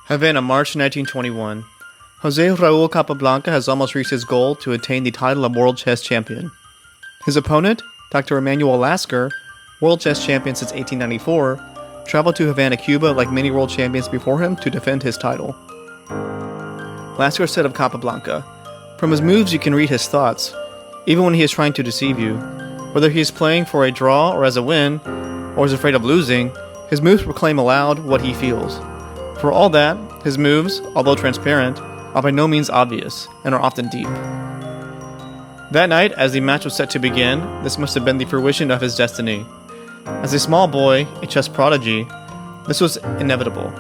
Havana, March 1921. Jose Raul Capablanca has almost reached his goal to attain the title of World Chess Champion. His opponent, Dr. Emmanuel Lasker, World Chess Champion since 1894, traveled to Havana, Cuba like many world champions before him to defend his title. Lasker said of Capablanca, "From his moves you can read his thoughts, even when he is trying to deceive you. Whether he is playing for a draw or as a win, or is afraid of losing, his moves proclaim aloud what he feels. For all that, his moves, although transparent, are by no means obvious, and are often deep." That night, as the match was set to begin, this must have been the fruition of his destiny. As a small boy, a chess prodigy, this was inevitable.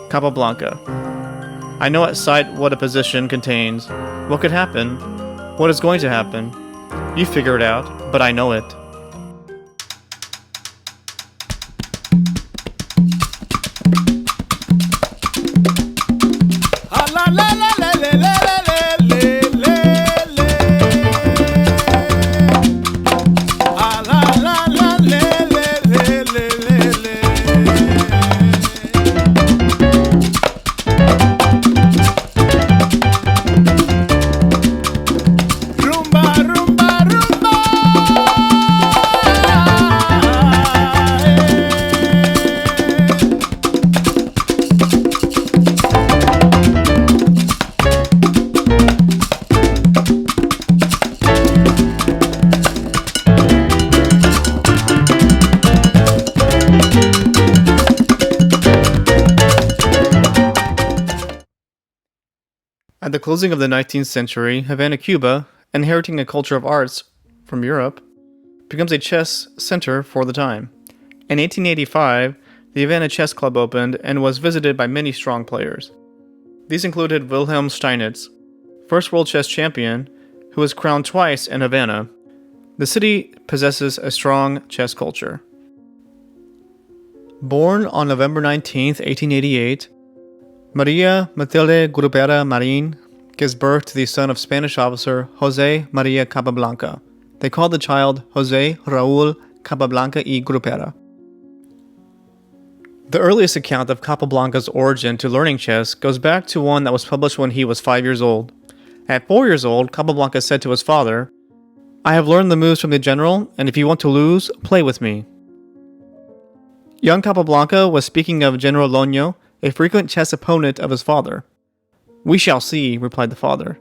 Capablanca. I know at sight what a position contains, what could happen, what is going to happen. You figure it out, but I know it. At the closing of the 19th century, Havana, Cuba, inheriting a culture of arts from Europe, becomes a chess center for the time. In 1885, the Havana Chess Club opened and was visited by many strong players. These included Wilhelm Steinitz, first world chess champion, who was crowned twice in Havana. The city possesses a strong chess culture. Born on November 19, 1888, Maria Matilde Grupera Marin gives birth to the son of Spanish officer Jose Maria Capablanca. They called the child Jose Raul Capablanca y Grupera. The earliest account of Capablanca's origin to learning chess goes back to one that was published when he was 5 years old. At 4 years old, Capablanca said to his father, "I have learned the moves from the general, and if you want to lose, play with me." Young Capablanca was speaking of General Loño, a frequent chess opponent of his father. "We shall see," replied the father.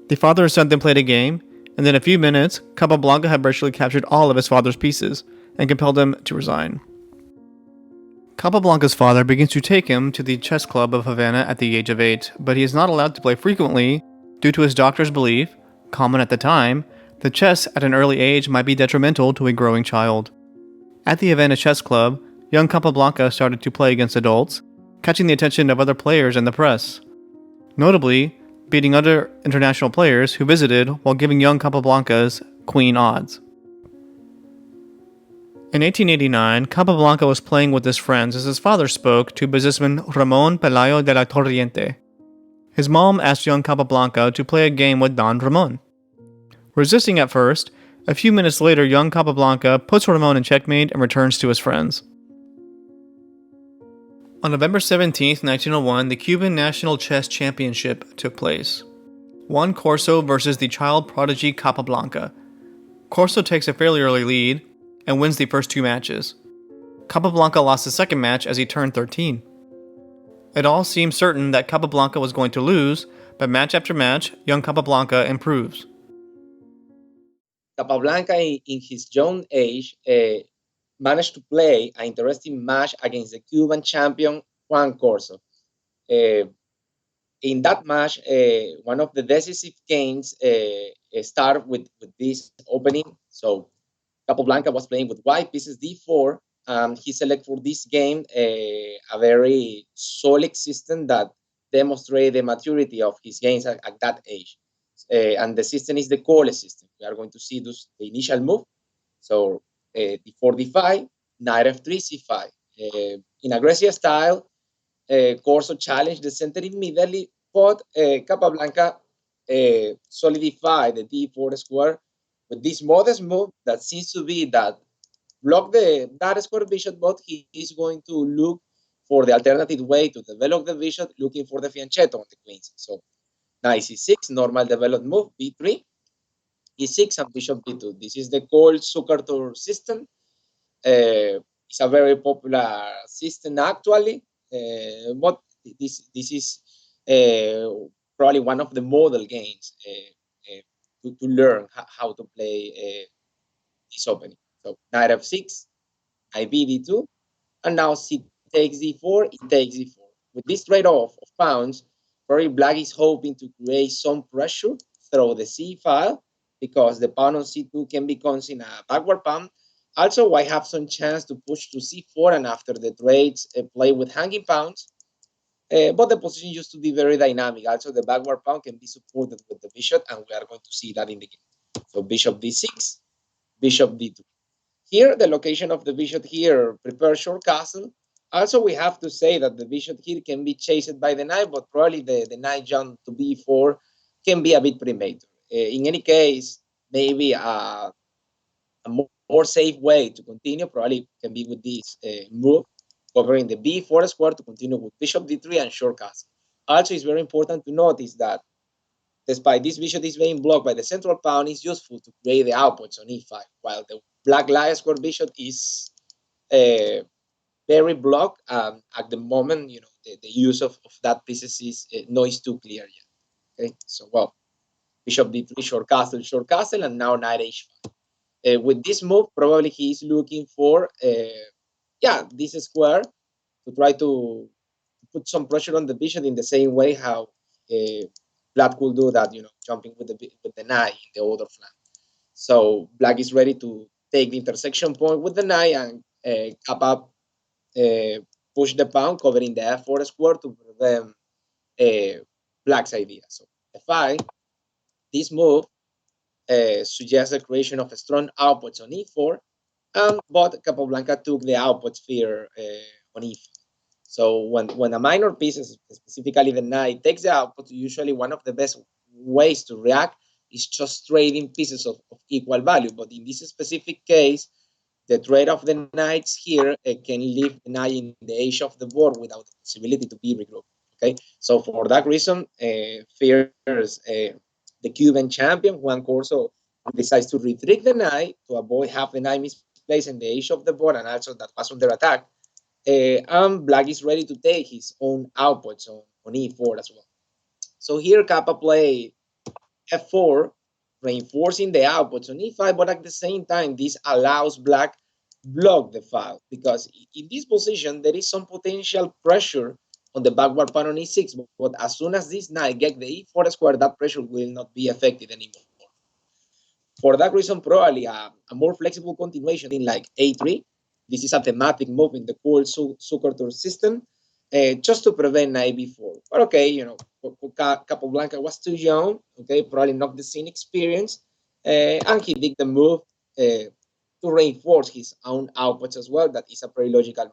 The father and son then played a game, and in a few minutes, Capablanca had virtually captured all of his father's pieces and compelled him to resign. Capablanca's father begins to take him to the chess club of Havana at the age of 8, but he is not allowed to play frequently due to his doctor's belief, common at the time, that chess at an early age might be detrimental to a growing child. At the Havana Chess Club, young Capablanca started to play against adults, catching the attention of other players and the press. Notably, beating other international players who visited while giving young Capablanca's queen odds. In 1889, Capablanca was playing with his friends as his father spoke to businessman Ramon Pelayo de la Torriente. His mom asked young Capablanca to play a game with Don Ramon. Resisting at first, a few minutes later young Capablanca puts Ramon in checkmate and returns to his friends. On November 17, 1901, the Cuban National Chess Championship took place. Juan Corso versus the child prodigy Capablanca. Corso takes a fairly early lead and wins the first 2 matches. Capablanca lost the second match as he turned 13. It all seemed certain that Capablanca was going to lose, but match after match, young Capablanca improves. Capablanca, in his young age, managed to play an interesting match against the Cuban champion Juan Corso. In that match, one of the decisive games started with this opening. So Capablanca was playing with white pieces d4, and he selected for this game a very solid system that demonstrated the maturity of his games at that age. And the system is the call system. We are going to see the initial move. So d4, d5, knight f3, c5. In aggressive style, Corso challenged the center immediately, but Capablanca solidified the d4 square with this modest move that seems to be that block that square bishop, but he is going to look for the alternative way to develop the bishop, looking for the fianchetto on the queens. So knight c6, normal developed move, b3, e6, and bishop b2. This is the cold Zuckertur system. It's a very popular system actually, but this is probably one of the model games to learn how to play this opening. So knight f6, knight b2, and now c takes d4, e takes d4. With this trade-off of pawns, probably black is hoping to create some pressure through the c file because the pawn on c2 can be considered a backward pawn. Also, I have some chance to push to c4 and after the trades play with hanging pawns. But the position used to be very dynamic. Also, the backward pawn can be supported with the bishop, and we are going to see that in the game. So bishop d6, bishop d2. Here, the location of the bishop here prepares short castle. Also, we have to say that the bishop here can be chased by the knight, but probably the knight jump to b4 can be a bit premature. In any case, maybe a more safe way to continue probably can be with this move, covering the b4 square to continue with bishop d3 and short castle. Also, it's very important to notice that despite this bishop is being blocked by the central pawn, it's useful to create the outputs on e5, while the black light square bishop is very blocked. At the moment, the use of that pieces is not too clear yet. Okay, so well, bishop d3, short castle, and now knight h5. With this move, probably he is looking for, this square to try to put some pressure on the bishop in the same way how black could do that, jumping with the knight in the other flank. So black is ready to take the intersection point with the knight and cap up, push the pawn, covering the f4 square to prevent black's idea. So f5, this move suggests the creation of a strong outputs on e4, but Capablanca took the output sphere on e5. So when a minor piece, specifically the knight, takes the output, usually one of the best ways to react is just trading pieces of equal value. But in this specific case, the trade of the knights here can leave the knight in the edge of the board without the possibility to be regrouped. Okay, so for that reason, fears the Cuban champion Juan Corso decides to retreat the knight to avoid half the knight misplaced in the edge of the board and also that was under attack. And black is ready to take his own outputs on e4 as well. So here Kappa play f4, reinforcing the outputs on e5, but at the same time, this allows black block the file because in this position, there is some potential pressure on the backward pawn on e6, but as soon as this knight gets the e4 square, that pressure will not be effective anymore. For that reason, probably a more flexible continuation in like a3. This is a thematic move in the cool Zuckertur system, just to prevent knight b4. But okay, Capablanca was too young, okay, probably not the same experience, and he did the move to reinforce his own outputs as well. That is a very logical move.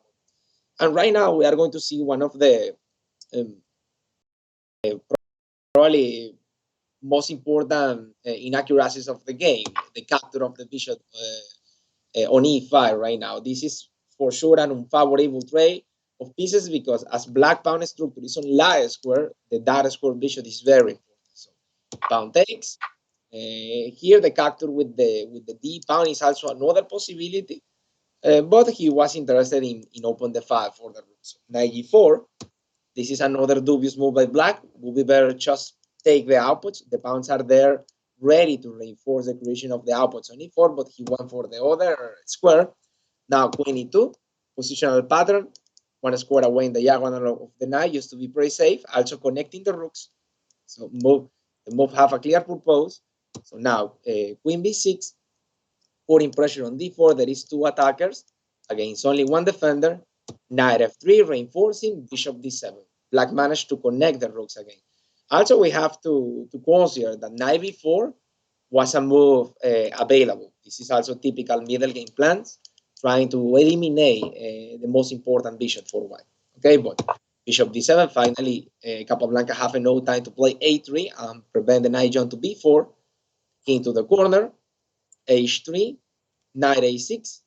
And right now, we are going to see one of the um, probably most important inaccuracies of the game, the capture of the bishop on e5 right now. This is for sure an unfavorable trade of pieces because as black pawn structure is on light square, the dark square bishop is very important. So pawn takes. Here the capture with the d pawn is also another possibility, but he was interested in open the file for the rook. So knight e4. This is another dubious move by black. Would be better just take the outputs. The pawns are there ready to reinforce the creation of the outputs on e4, but he went for the other square. Now queen e2, positional pattern, one square away in the diagonal of the knight used to be pretty safe, also connecting the rooks. So the move have a clear purpose. So now queen b6, putting pressure on d4. There is two attackers against only one defender. Knight f3, reinforcing bishop d7. Black managed to connect the rooks again. Also, we have to consider that knight b4 was a move available. This is also typical middle game plans, trying to eliminate the most important bishop for white. Okay, but bishop d7, finally, Capablanca have no time to play a3 and prevent the knight jump to b4, king to the corner, h3, knight a6,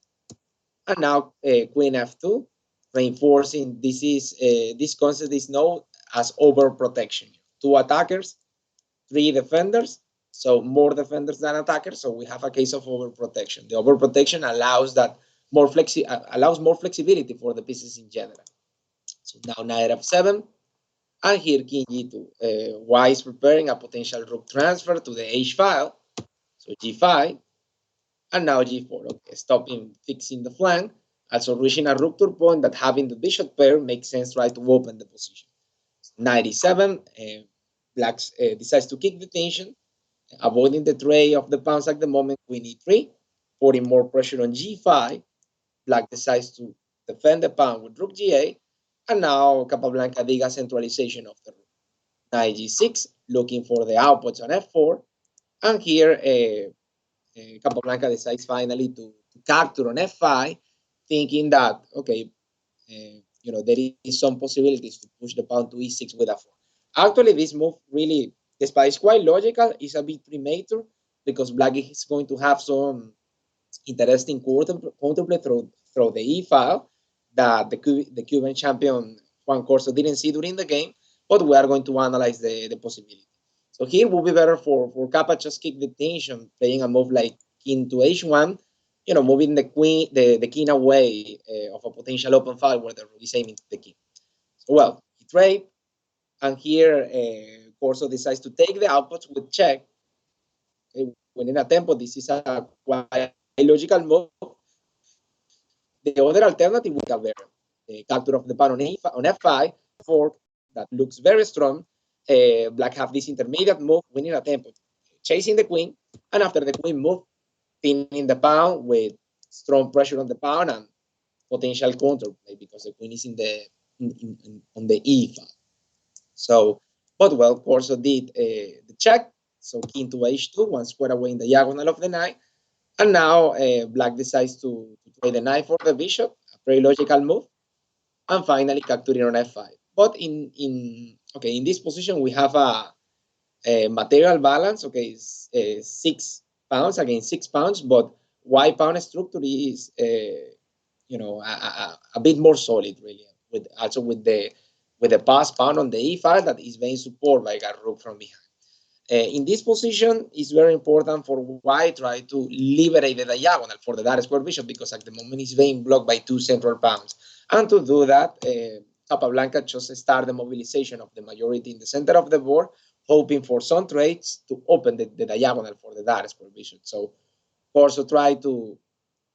and now queen f2, reinforcing this concept is known as overprotection. Two attackers, three defenders, so more defenders than attackers. So we have a case of overprotection. The overprotection allows allows more flexibility for the pieces in general. So now knight f7, and here king g2. White is preparing a potential rook transfer to the h file. So g5, and now g4. Okay, stopping, fixing the flank. Also reaching a rupture point that having the bishop pair makes sense, right, to open the position. 97, black decides to kick the tension, avoiding the tray of the pawns at the moment, queen e3, putting more pressure on g5. Black decides to defend the pawn with rook g8, and now Capablanca dig a centralization of the rook. Knight g6, looking for the outputs on f4, and here Capablanca decides finally to capture on f5, thinking that, okay, there is some possibilities to push the pawn to e6 with f4. Actually, this move really, despite it's quite logical, is a bit premature because black is going to have some interesting counterplay through the e file that the Cuban champion Juan Corso didn't see during the game, but we are going to analyze the possibility. So here will be better for Kappa just kick the tension, playing a move like king to h1, moving the king away of a potential open file where the rook is aiming the king. So, well, he trade, and here Corso decides to take the outputs with check. When in a tempo, this is a quite logical move. The other alternative would have the capture of the pawn on f5, fork that looks very strong. Black have this intermediate move, winning a tempo, chasing the queen, and after the queen move, pinning the pawn with strong pressure on the pawn and potential counterplay because the queen is on the e file. So, but well, Corso did the check. So king to h2, one square away in the diagonal of the knight. And now black decides to play the knight for the bishop, a very logical move. And finally capturing on f5. But in this position, we have a material balance, okay, 6 pounds against 6 pounds, but white pawn structure is, a bit more solid, really, with the pass pawn on the e file that is being supported by a rook from behind. In this position, it's very important for white try to liberate the diagonal for the dark square bishop because at the moment it's being blocked by two central pawns. And to do that, Capablanca just start the mobilization of the majority in the center of the board, hoping for some trades to open the diagonal for the dark square bishop. So Corso tried to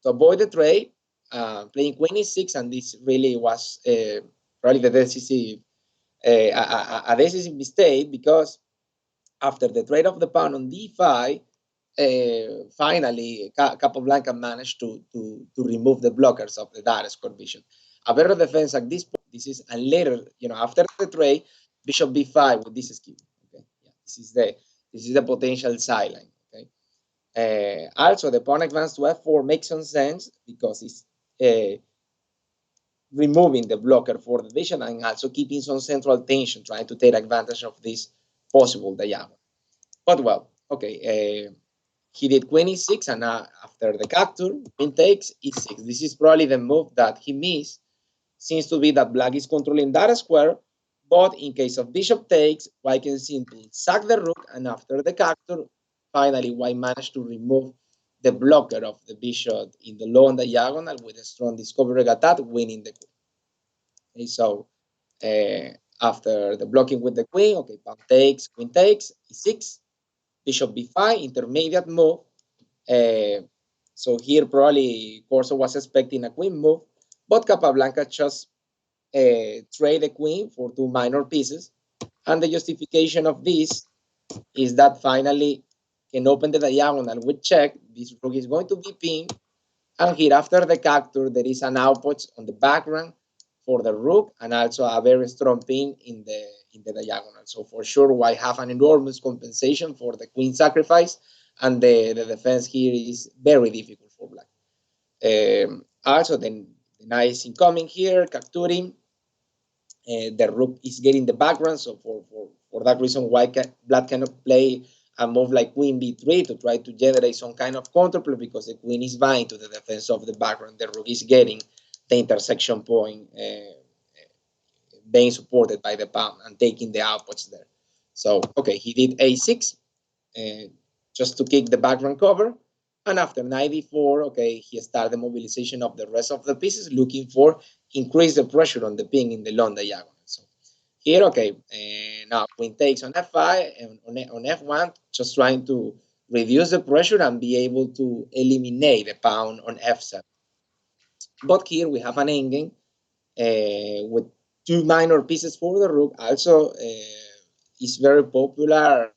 avoid the trade, playing queen e6, and this really was probably the decisive, a decisive mistake because after the trade of the pawn on d5, finally Capablanca managed to remove the blockers of the dark square bishop. A better defense at this point. This is, and later, after the trade, bishop b5 with this scheme. Okay, yeah, this is the potential sideline. Okay, also the pawn advance to f4 makes some sense because it's removing the blocker for the bishop and also keeping some central tension, trying to take advantage of this possible diagonal. But well, okay, he did queen e6, and after the capture, queen takes e6. This is probably the move that he missed. Seems to be that black is controlling that square, but in case of bishop takes, white can simply sack the rook, and after the capture, finally white managed to remove the blocker of the bishop in the long diagonal with a strong discovery attack, winning the queen. Okay, so after the blocking with the queen, okay, pawn takes, queen takes, e6, bishop b5, intermediate move. So here probably Corso was expecting a queen move, but Capablanca just trade the queen for two minor pieces. And the justification of this is that finally can open the diagonal with check. This rook is going to be pinned. And here after the capture, there is an output on the background for the rook and also a very strong pin in the diagonal. So for sure, white have an enormous compensation for the queen sacrifice, and the defense here is very difficult for black. Also, the knight is incoming here, capturing. The rook is getting the background, so for that reason, black cannot play a move like queen b3 to try to generate some kind of counterplay because the queen is vying to the defense of the background the rook is getting the intersection point being supported by the pawn and taking the outputs there. So, okay, he did a6 just to kick the background cover. And after knight d4, okay, he started the mobilization of the rest of the pieces, looking for increase the pressure on the pin in the long diagonal. So here, okay, now queen takes on f5 and on f1, just trying to reduce the pressure and be able to eliminate the pawn on f7. But here we have an endgame with two minor pieces for the rook. Also, is very popular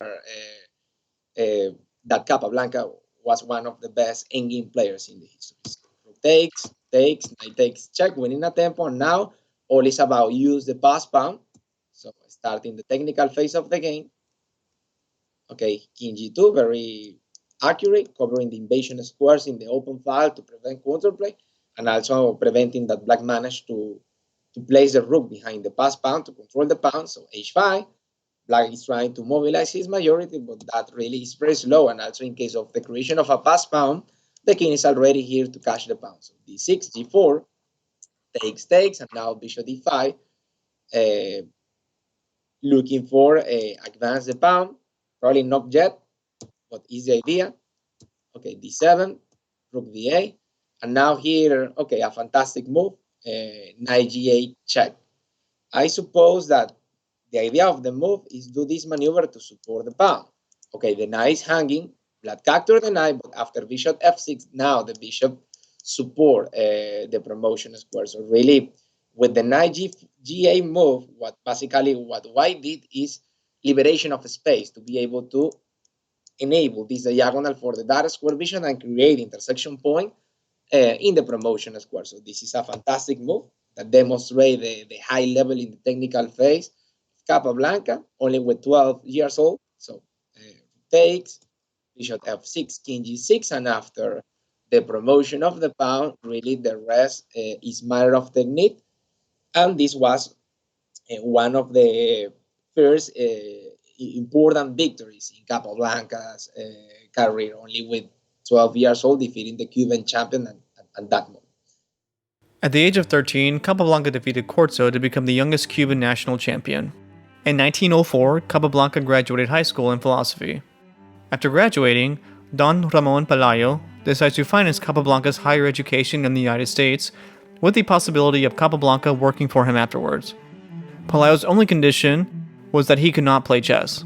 that Capablanca was one of the best endgame players in the history. So rook takes, knight takes, check, winning a tempo. And now all is about use the pass pawn. So starting the technical phase of the game. Okay, king g2, very accurate, covering the invasion squares in the open file to prevent counterplay, and also preventing that black managed to place the rook behind the pass pawn to control the pawn. So h5, black is trying to mobilize his majority, but that really is very slow. And also in case of the creation of a pass pawn, the king is already here to catch the pawn. So d6, g4, takes, and now bishop d5, looking for advance the pawn. Probably not yet, but is the idea. Okay, d7, rook d8, and now here, okay, a fantastic move, knight g8 check. I suppose that the idea of the move is do this maneuver to support the pawn. Okay, the knight is hanging, black capture the knight, but after bishop f6, now the bishop support the promotion square. So really, with the knight g8 move, what white did is liberation of space to be able to enable this diagonal for the dark square vision and create intersection point in the promotion square. So this is a fantastic move that demonstrates the high level in the technical phase. Capablanca, only with 12 years old. So takes, bishop f6, king g6, and after the promotion of the pawn, really the rest is matter of technique. And this was one of the first important victories in Capablanca's career, only with 12 years old, defeating the Cuban champion at that moment. At the age of 13, Capablanca defeated Corzo to become the youngest Cuban national champion. In 1904, Capablanca graduated high school in philosophy. After graduating, Don Ramon Pelayo decides to finance Capablanca's higher education in the United States, with the possibility of Capablanca working for him afterwards. Pelayo's only condition was that he could not play chess.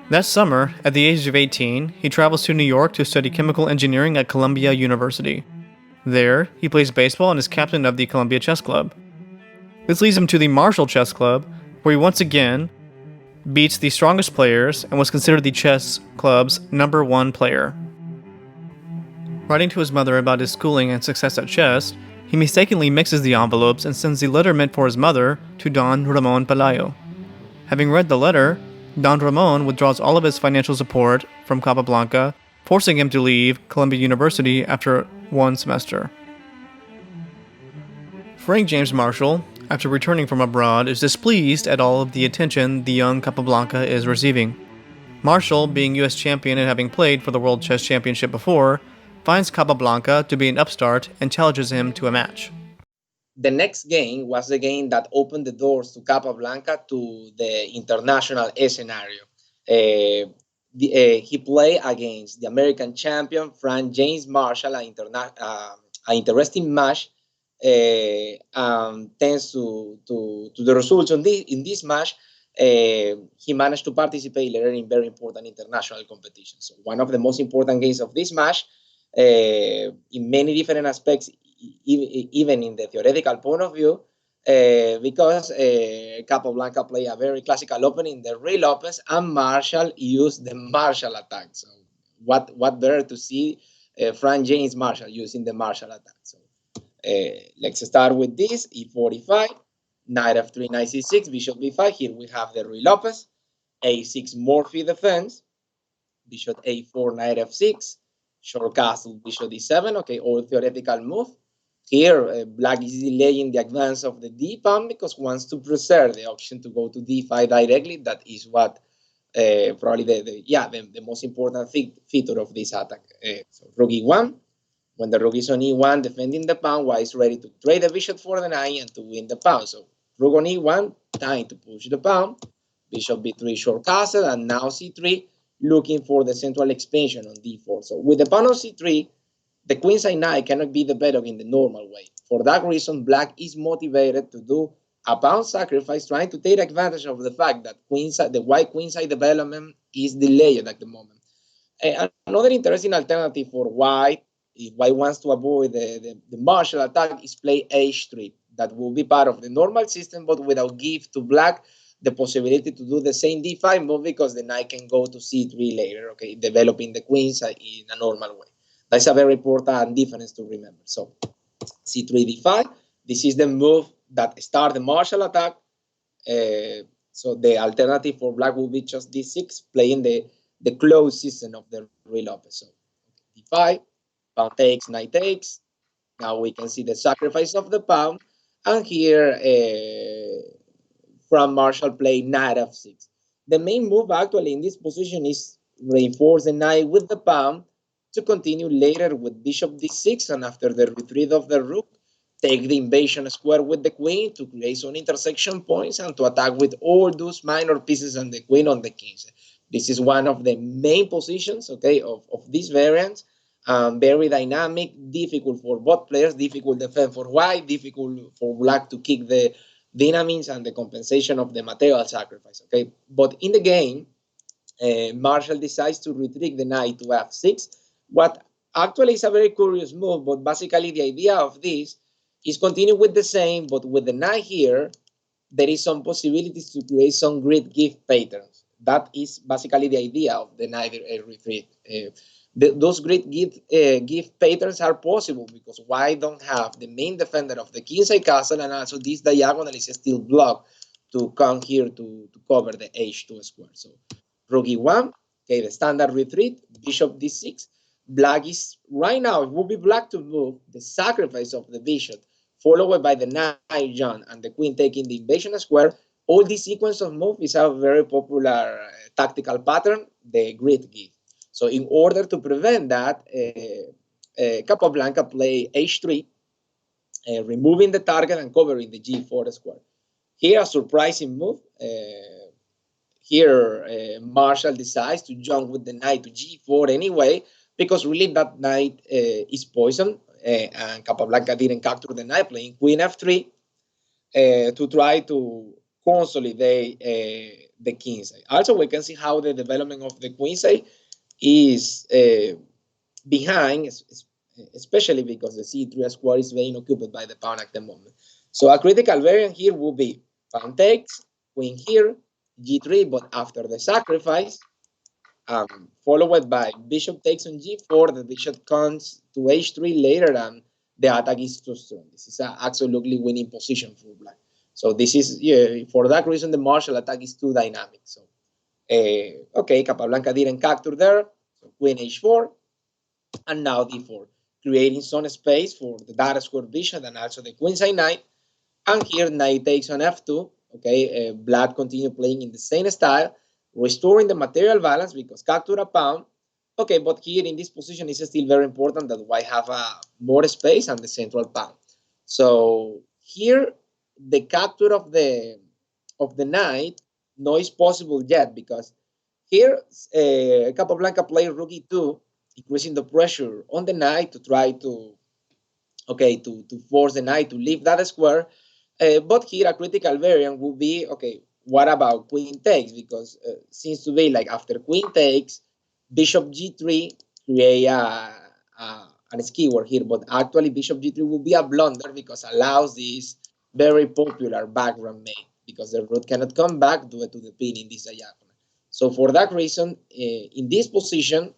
That summer, at the age of 18, he travels to New York to study chemical engineering at Columbia University. There, he plays baseball and is captain of the Columbia Chess Club. This leads him to the Marshall Chess Club, where he once again beats the strongest players and was considered the chess club's #1 player. Writing to his mother about his schooling and success at chess, he mistakenly mixes the envelopes and sends the letter meant for his mother to Don Ramon Pelayo. Having read the letter, Don Ramon withdraws all of his financial support from Capablanca, forcing him to leave Columbia University after one semester. Frank James Marshall, after returning from abroad, is displeased at all of the attention the young Capablanca is receiving. Marshall, being US champion and having played for the World Chess Championship before, finds Capablanca to be an upstart and challenges him to a match. The next game was the game that opened the doors to Capablanca to the international scenario. He played against the American champion Frank James Marshall, an interesting match. Thanks to the results in this match, he managed to participate later in very important international competitions. So one of the most important games of this match, in many different aspects, even in the theoretical point of view, because Capablanca played a very classical opening, the Rey Lopez, and Marshall used the Marshall attack. So what better to see Frank James Marshall using the Marshall attack. So let's start with this, e45, knight f3, knight c6, bishop b5. Here we have the Rey Lopez, a6 Morphy defense, bishop a4, knight f6, short castle, bishop d7. Okay, all theoretical move. Here, black is delaying the advance of the d pawn because wants to preserve the option to go to d5 directly. That is what probably the most important feature of this attack. So rook e1, When the rook is on e1, defending the pawn, white is ready to trade the bishop for the knight and to win the pawn. So rook on e1, time to push the pawn. Bishop b3 short castle, and now c3, looking for the central expansion on d4. So with the pawn on c3, the queenside knight cannot be developed in the normal way. For that reason, black is motivated to do a pawn sacrifice, trying to take advantage of the fact that the white queenside development is delayed at the moment. Another interesting alternative for white, if white wants to avoid the martial attack, is play h3. That will be part of the normal system, but without give to black the possibility to do the same d5 move, because the knight can go to c3 later, okay, developing the queenside in a normal way. That's a very important difference to remember. So c3 d5, this is the move that starts the martial attack. So the alternative for black will be just d6, playing the closed system of the real open. So d5, pawn takes, knight takes. Now we can see the sacrifice of the pawn. And here, from Marshall play knight f6. The main move actually in this position is reinforce the knight with the pawn to continue later with bishop d6, and after the retreat of the rook, take the invasion square with the queen to create some intersection points and to attack with all those minor pieces and the queen on the king. This is one of the main positions, okay, of this variant. Very dynamic, difficult for both players, difficult defense for white, difficult for black to kick the dynamics and the compensation of the material sacrifice, okay? But in the game, Marshall decides to retreat the knight to f6. What actually is a very curious move, but basically the idea of this is continue with the same, but with the knight here, there is some possibilities to create some grid gift patterns. That is basically the idea of the knight retreat. Those grid gift patterns are possible because white don't have the main defender of the kingside castle, and also this diagonal is still blocked to come here to cover the h2 square. So rook e1, okay, the standard retreat, bishop d6. Black is, right now, it would be black to move the sacrifice of the bishop, followed by the knight John and the queen taking the invasion square. All this sequence of moves is a very popular tactical pattern, the grid give. So in order to prevent that, Capablanca play h3, removing the target and covering the g4 square. Here, a surprising move. Here, Marshall decides to jump with the knight to g4 anyway, because really that knight is poisoned, and Capablanca didn't capture the knight, playing queen f3 to try to consolidate the kingside. Also, we can see how the development of the queenside is behind, especially because the c3 square is being occupied by the pawn at the moment. So a critical variant here will be pawn takes, queen here, g3, but after the sacrifice, followed by bishop takes on g4, the bishop comes to h3 later, and the attack is too strong. This is an absolutely winning position for black. So this is, yeah, for that reason, the martial attack is too dynamic. So, okay, Capablanca didn't capture there, so queen h4, and now d4, creating some space for the dark square bishop and also the queenside knight. And here knight takes on f2. Okay, black continue playing in the same style, restoring the material balance because capture a pawn. Okay, but here in this position it's still very important that white have more space and the central pawn. So here the capture of the knight no is possible yet, because here Capablanca play rook e2, increasing the pressure on the knight to try to, okay, to force the knight to leave that square. But here a critical variant would be, okay, what about queen takes? Because seems to be like after queen takes, bishop g3 create an skewer here, but actually bishop g3 will be a blunder because allows this very popular background mate, because the rook cannot come back due to the pin in this diagonal. So for that reason, in this position,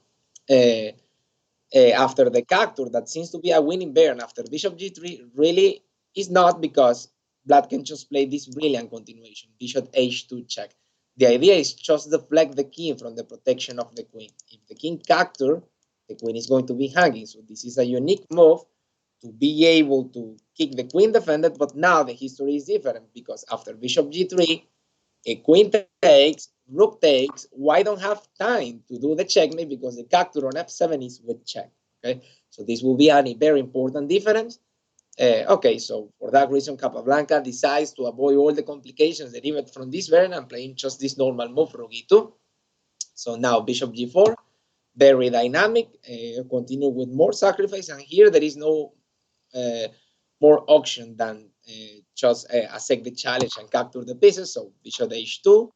after the capture that seems to be a winning variant after bishop g3 really is not, because black can just play this brilliant continuation, bishop h2 check. The idea is just deflect the king from the protection of the queen. If the king capture, the queen is going to be hanging. So this is a unique move to be able to kick the queen defended, but now the history is different, because after bishop g3, a queen takes, rook takes, white don't have time to do the checkmate because the capture on f7 is with check. Okay, so this will be a very important difference. Okay, so for that reason, Capablanca decides to avoid all the complications derived from this variant and playing just this normal move, rook e2. So now bishop g4, very dynamic, continue with more sacrifice, and here there is no more option than just accept the challenge and capture the pieces. So bishop h2,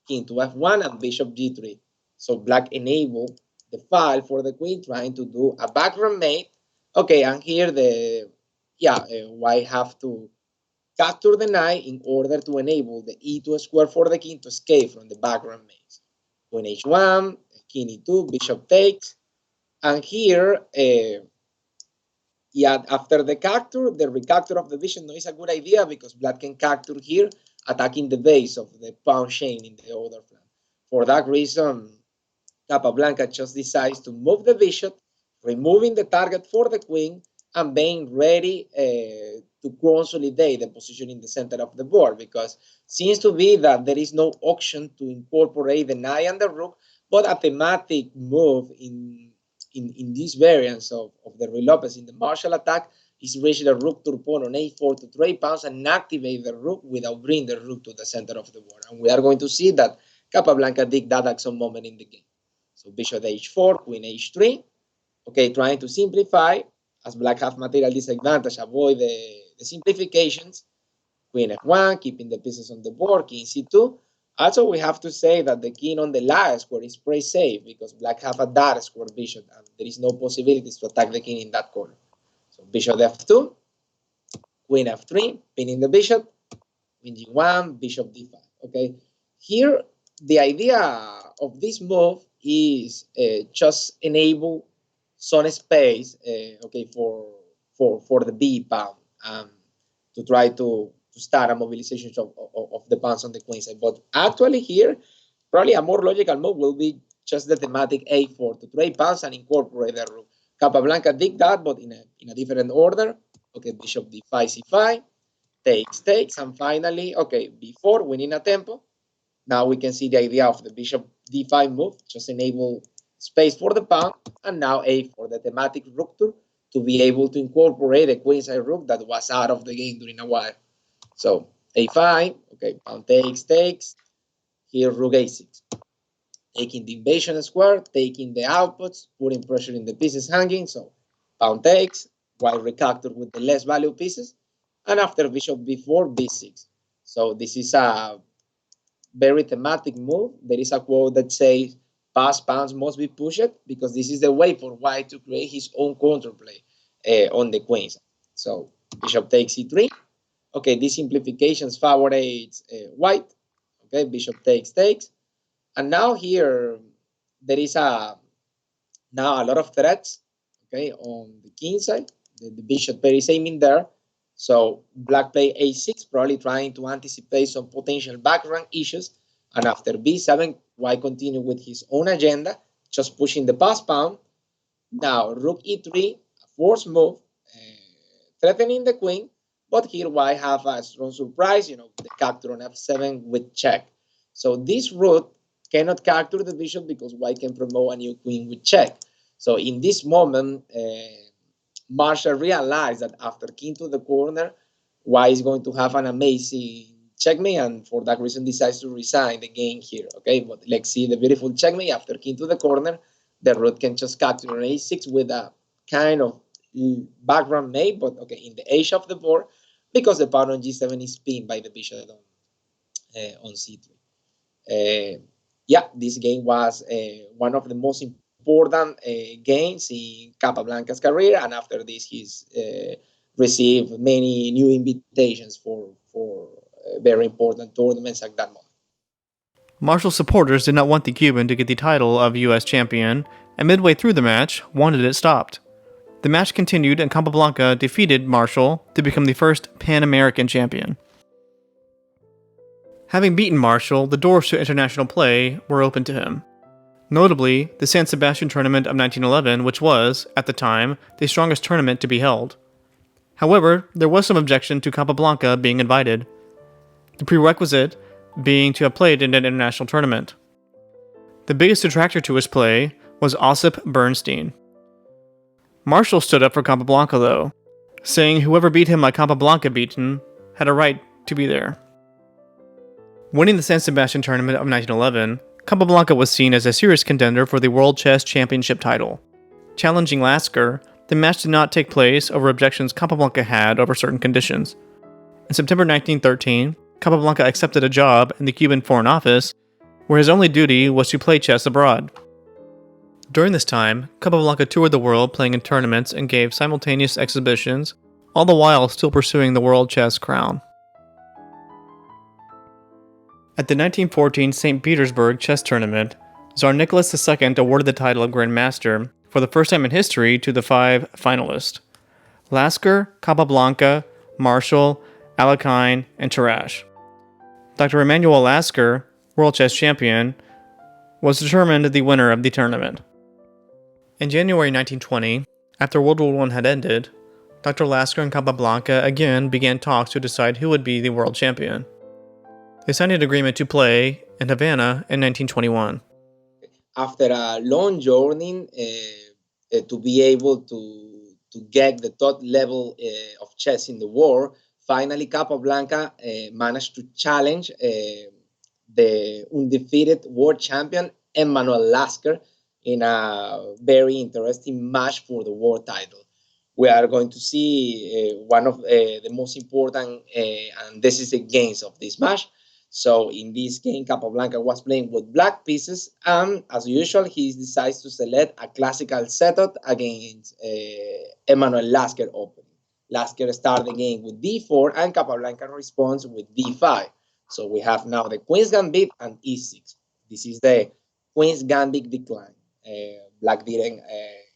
king to f1, and bishop g3. So black enable the file for the queen, trying to do a background mate. Okay, and here white have to capture the knight in order to enable the e2 square for the king to escape from the background maze. Queen h1, king e2, bishop takes, and here, after the capture, the recapture of the bishop no is a good idea because black can capture here, attacking the base of the pawn chain in the other flank. For that reason, Capablanca just decides to move the bishop, removing the target for the queen, and being ready to consolidate the position in the center of the board, because seems to be that there is no option to incorporate the knight and the rook, but a thematic move in this variance of the Ruy Lopez in the martial attack is reach the rook to pawn on a4 to trade pawns and activate the rook without bringing the rook to the center of the board. And we are going to see that Capablanca did that at some moment in the game. So bishop h4, queen h3. Okay, trying to simplify, as black have material disadvantage, avoid the simplifications. Queen f1, keeping the pieces on the board, king c2. Also, we have to say that the king on the light square is pretty safe because black have a dark square bishop and there is no possibilities to attack the king in that corner. So bishop f2, queen f3, pinning the bishop, queen g1, bishop d5. Okay, here the idea of this move is just enable some space, okay, for the b pawn to try to start a mobilization of the pawns on the queen side. But actually here, probably a more logical move will be just the thematic a4 to trade pawns and incorporate the rook. Capablanca did that, but in a different order. Okay, bishop d5, c5, takes, and finally, okay, b4, winning a tempo. Now we can see the idea of the bishop d5 move, just enable space for the pawn, and now a4, the thematic rook tour, to be able to incorporate a queenside rook that was out of the game during a while. So a5, okay, pawn takes, here rook a6. Taking the invasion square, taking the outputs, putting pressure in the pieces hanging, so pawn takes, while recapture with the less value pieces, and after bishop b4, b6. So this is a very thematic move. There is a quote that says, "Past pawns must be pushed," because this is the way for white to create his own counterplay on the queens. So bishop takes e3. Okay, these simplifications favorites white. Okay, bishop takes. And now here, there is now a lot of threats, okay, on the king side. The bishop pair is aiming there. So black play a6, probably trying to anticipate some potential background issues. And after b7, white continue with his own agenda, just pushing the pass pawn. Now rook e3, a forced move, threatening the queen. But here white have a strong surprise, the capture on f7 with check. So this route cannot capture the bishop because white can promote a new queen with check. So in this moment, Marshall realized that after king to the corner, white is going to have an amazing checkmate, and for that reason decides to resign the game here. Okay, but let's see the beautiful checkmate. After king to the corner, the rook can just capture an a6 with a kind of background mate, but okay, in the edge of the board, because the pawn on g7 is pinned by the bishop on c3. This game was one of the most important games in Capablanca's career, and after this, he's received many new invitations for very important tournaments at that moment. Marshall's supporters did not want the Cuban to get the title of U.S. champion, and midway through the match, wanted it stopped. The match continued, and Capablanca defeated Marshall to become the first Pan-American champion. Having beaten Marshall, the doors to international play were open to him. Notably, the San Sebastian tournament of 1911, which was, at the time, the strongest tournament to be held. However, there was some objection to Capablanca being invited. The prerequisite being to have played in an international tournament. The biggest detractor to his play was Osip Bernstein. Marshall stood up for Capablanca, though, saying whoever beat him like Capablanca beat him had a right to be there. Winning the San Sebastian tournament of 1911, Capablanca was seen as a serious contender for the World Chess Championship title. Challenging Lasker, the match did not take place over objections Capablanca had over certain conditions. In September 1913, Capablanca accepted a job in the Cuban Foreign Office, where his only duty was to play chess abroad. During this time, Capablanca toured the world playing in tournaments and gave simultaneous exhibitions, all the while still pursuing the world chess crown. At the 1914 St. Petersburg chess tournament, Tsar Nicholas II awarded the title of Grand Master for the first time in history to the 5 finalists: Lasker, Capablanca, Marshall, Alekhine, and Tarrasch. Dr. Emanuel Lasker, world chess champion, was determined the winner of the tournament. In January 1920, after World War I had ended, Dr. Lasker and Capablanca again began talks to decide who would be the world champion. They signed an agreement to play in Havana in 1921. After a long journey to be able to get the top level of chess in the world, finally Capablanca managed to challenge the undefeated world champion Emmanuel Lasker in a very interesting match for the world title. We are going to see one of the most important and decisive games of this match. So in this game, Capablanca was playing with black pieces, and as usual, he decides to select a classical setup against Emmanuel Lasker opening. Lasker starts the game with d4, and Capablanca responds with d5. So we have now the Queen's Gambit and e6. This is the Queen's Gambit decline. Black didn't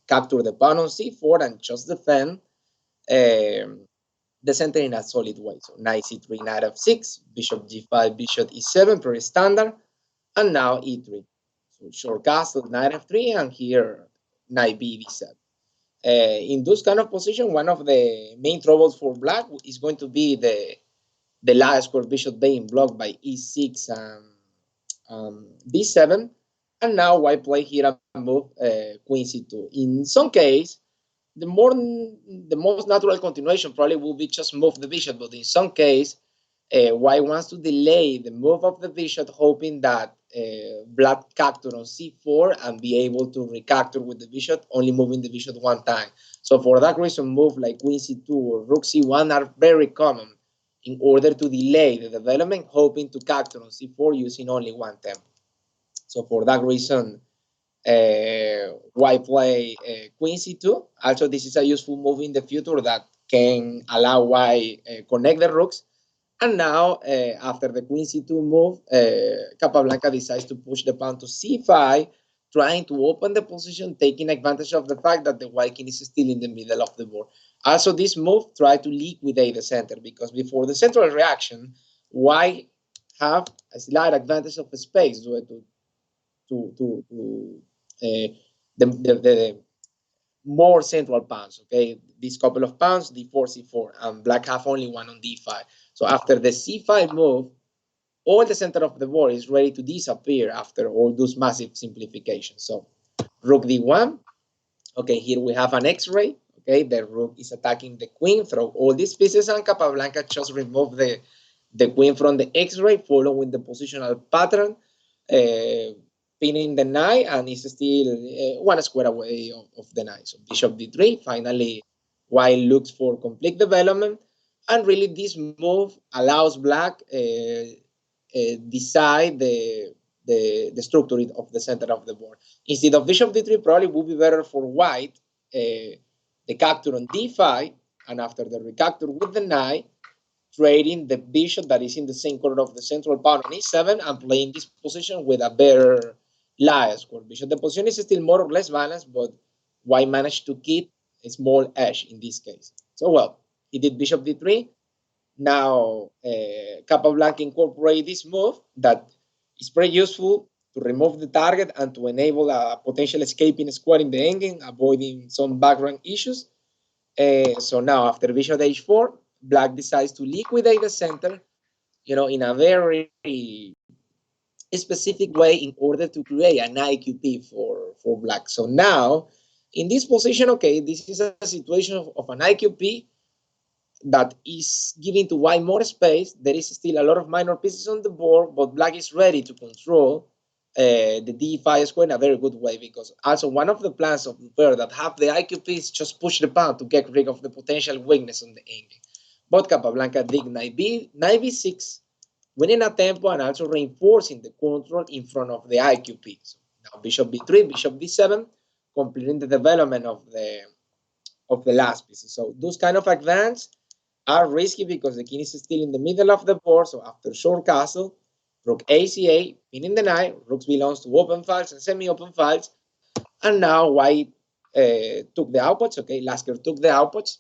capture the pawn on c4 and just defend the center in a solid way. So knight c3, knight f6, bishop g5, bishop e7, pretty standard, and now e3. So short castle, knight f3, and here knight b d7. In this kind of position, one of the main troubles for black is going to be the last square bishop being blocked by e6 and b7. And now white play here and move queen c2. In some case, the most natural continuation probably will be just move the bishop, but in some case, white wants to delay the move of the bishop, hoping that black capture on c4 and be able to recapture with the bishop, only moving the bishop one time. So for that reason, move like queen c2 or rook c1 are very common in order to delay the development, hoping to capture on c4 using only one tempo. So for that reason, white play queen c2. Also, this is a useful move in the future that can allow white connect the rooks. And now, after the queen c2 move, Capablanca decides to push the pawn to c5, trying to open the position, taking advantage of the fact that the white king is still in the middle of the board. Also, this move tried to liquidate the center, because before the central reaction, white have a slight advantage of space due to the more central pawns. Okay, these couple of pawns, d4, c4, and black have only one on d5. So after the c5 move, all the center of the board is ready to disappear after all those massive simplifications. So rook d1. Okay, here we have an x-ray. Okay, the rook is attacking the queen through all these pieces, and Capablanca just remove the queen from the x-ray, following the positional pattern, pinning the knight, and is still one square away of the knight. So bishop d3. Finally, white looks for complete development, and really this move allows black decide the structure of the center of the board. Instead of bishop d3, probably would be better for white the capture on d5, and after the recapture with the knight, trading the bishop that is in the same corner of the central pawn on e7 and playing this position with a better lie square bishop. The position is still more or less balanced, but white managed to keep a small edge in this case. So, well, he did bishop d3. Now, Capablanca incorporate this move that is very useful to remove the target and to enable a potential escaping square in the endgame, avoiding some background issues. So now, after bishop h4, black decides to liquidate the center, in a very specific way in order to create an IQP for black. So now, In this position, okay, this is a situation of an IQP that is giving to white more space. There is still a lot of minor pieces on the board, but black is ready to control the d5 square in a very good way, because also one of the plans of the pair that have the IQP is just push the pawn to get rid of the potential weakness on the endgame. But Capablanca dig knight b6, winning a tempo and also reinforcing the control in front of the IQP. So now bishop b3, bishop d7, completing the development of the last pieces. So those kind of advance are risky because the king is still in the middle of the board. So after short castle, rook ACA, pinning the knight, rooks belongs to open files and semi-open files, and now white took the outputs. Okay, Lasker took the outputs.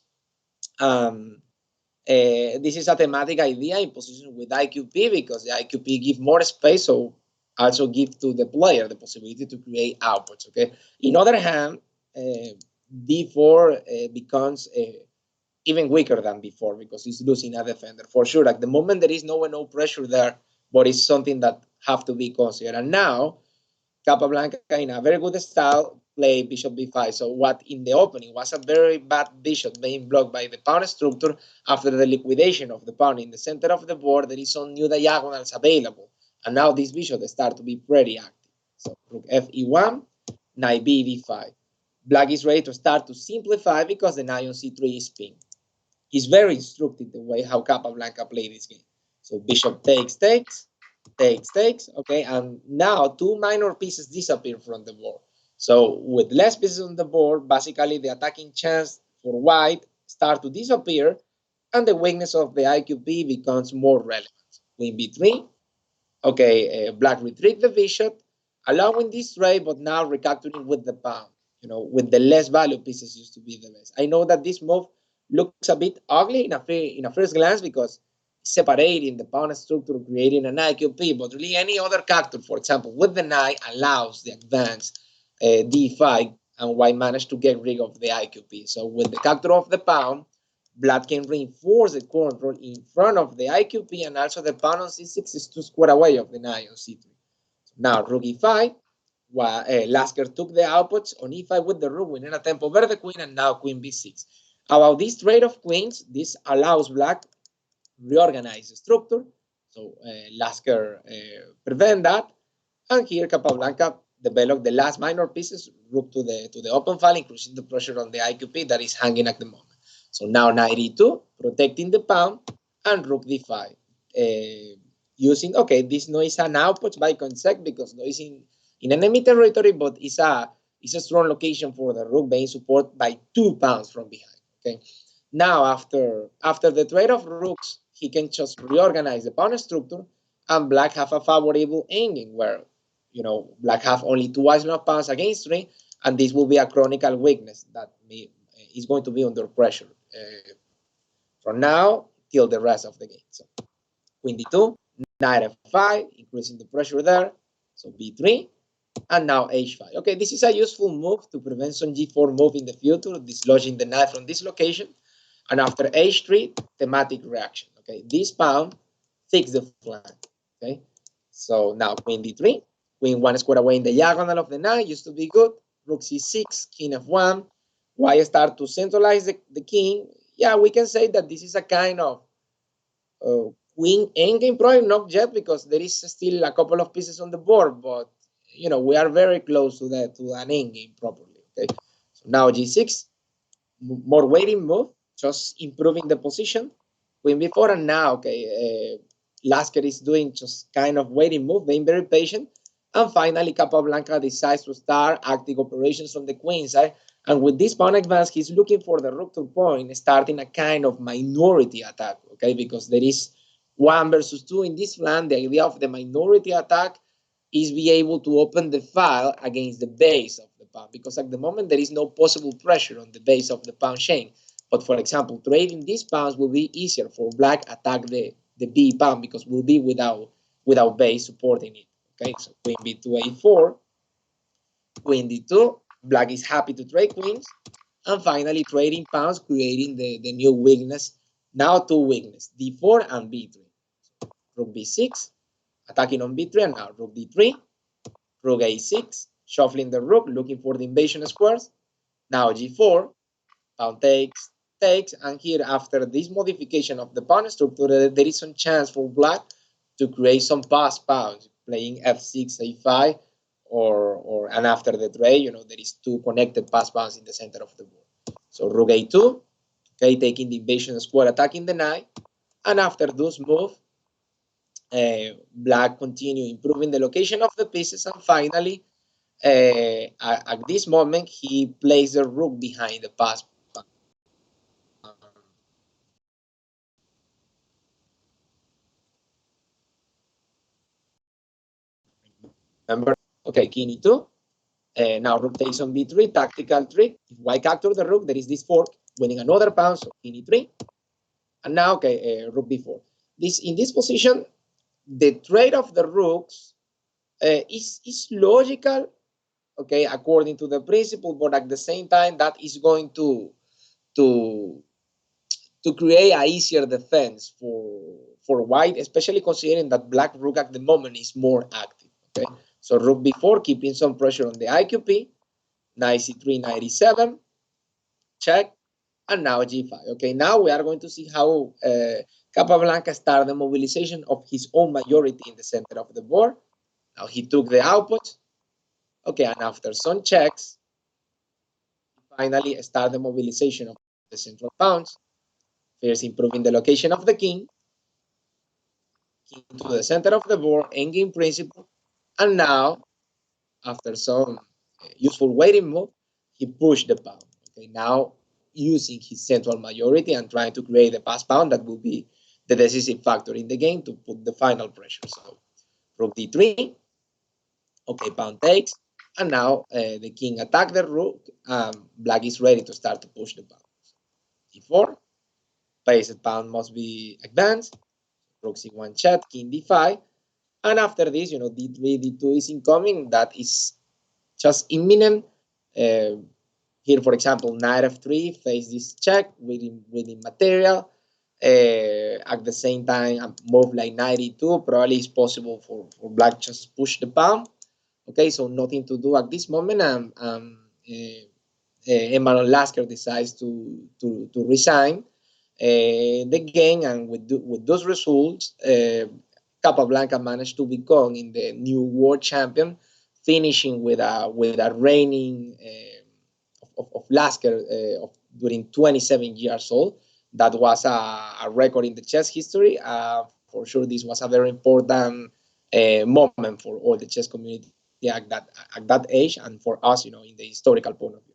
This is a thematic idea in position with IQP because the IQP give more space, so also give to the player the possibility to create outputs. Okay. In other hand, D4 becomes even weaker than before because it's losing a defender for sure. At the moment, there is no pressure there, but it's something that have to be considered. And now Capablanca, in a very good style, play bishop b5. So what in the opening was a very bad bishop being blocked by the pawn structure, after the liquidation of the pawn in the center of the board, there is some new diagonals available. And now this bishop start to be pretty active. So rook f e1, knight b d5. Black is ready to start to simplify because the knight on c3 is pinned. He's very instructive the way how Capablanca played this game. So bishop takes, okay, and now two minor pieces disappear from the board. So with less pieces on the board, basically the attacking chance for white start to disappear, and the weakness of the IQP becomes more relevant. Queen b3, okay, black retreat the bishop, allowing this trade, but now recapturing with the pawn. With the less value pieces used to be the best. I know that this move looks a bit ugly in a first glance because separating the pawn structure, creating an IQP, but really any other character, for example, with the knight allows the advance d5, and white managed to get rid of the IQP. So with the character of the pawn, black can reinforce the control in front of the IQP, and also the pawn on c6 is too square away of the knight on c3. So now rook e5, while Lasker took the outputs on e5 with the rook, winning a tempo over the queen, and now queen b6. About this trade of queens, this allows black reorganize the structure. So Lasker prevent that, and here Capablanca developed the last minor pieces, rook to the open file, increasing the pressure on the IQP that is hanging at the moment. So now knight e2, protecting the pawn, and rook d5. Using, okay, this no is an output by concept because no is in enemy territory, but it's a strong location for the rook being supported by 2 pawns from behind. Okay. Now after the trade of rooks, he can just reorganize the pawn structure, and black have a favorable ending where black have only 2 island pawns against 3, and this will be a chronicle weakness that is going to be under pressure from now till the rest of the game. So queen d2, knight f5, increasing the pressure there. So b3, and now h5. Okay, this is a useful move to prevent some g4 move in the future, dislodging the knight from this location. And after h3, thematic reaction. Okay, this pawn fixed the flank. Okay, so now queen d3, queen 1 square away in the diagonal of the knight, used to be good. Rook c6, king f1. White start to centralize the king. Yeah, we can say that this is a kind of queen endgame, probably not yet because there is still a couple of pieces on the board, but we are very close to that, to an endgame properly. Okay, so now g6, more waiting move, just improving the position. Queen b4, and now, okay, Lasker is doing just kind of waiting move, being very patient. And finally, Capablanca decides to start active operations from the queen side. And with this pawn advance, he's looking for the rook to point, starting a kind of minority attack, okay? Because there is 1 versus 2 in this flank. The idea of the minority attack is be able to open the file against the base of the pawn, because at the moment there is no possible pressure on the base of the pawn chain. But for example, trading these pawns will be easier for black attack the B pawn because will be without base supporting it. Okay, so queen b2 a4, queen d2, black is happy to trade queens, and finally trading pawns, creating the new weakness. Now 2 weakness, d4 and b3. Rook b6, attacking on b3, and now rook d3, rook a6, shuffling the rook, looking for the invasion squares, Now g4, pawn takes, and here after this modification of the pawn structure, there is some chance for black to create some passed pawns, playing f6, a5, and after the trade, there is two connected passed pawns in the center of the board. So rook a2, okay, taking the invasion square, attacking the knight, and after those move, black continue improving the location of the pieces, and finally, at this moment, he plays the rook behind the pass. Remember? Okay, king e2. Now rook takes on b3, tactical trick. If white capture the rook, there is this fork, winning another pawn, so king e3. And now, okay, rook b4. In this position, the trade of the rooks is logical, okay, according to the principle, but at the same time, that is going to create a easier defense for white, especially considering that black rook at the moment is more active. Okay, so rook b4, keeping some pressure on the IQP, knight c3, knight e7, check, and now g5. Okay, now we are going to see how Capablanca started the mobilization of his own majority in the center of the board. Now he took the output. Okay, and after some checks, finally start the mobilization of the central pawns. First, improving the location of the king to the center of the board, endgame principle, and now, after some useful waiting move, he pushed the pawn. Okay, now using his central majority and trying to create a pass pawn that will be the decisive factor in the game to put the final pressure. So, rook d3, okay, pawn takes, and now the king attacked the rook. Black is ready to start to push the pawn. d4, placed pawn must be advanced. Rook c1 check, king d5, and after this, d3, d2 is incoming. That is just imminent. Here, for example, knight f3, face this check within material. At the same time, move like knight e2, probably is possible for black just push the pawn. Okay, so nothing to do at this moment. Emmanuel Lasker decides to resign the game, and with those results, Capablanca managed to become in the new world champion, finishing with a reigning of Lasker during 27 years old. That was a record in the chess history. For sure, this was a very important moment for all the chess community at that age, and for us, in the historical point of view.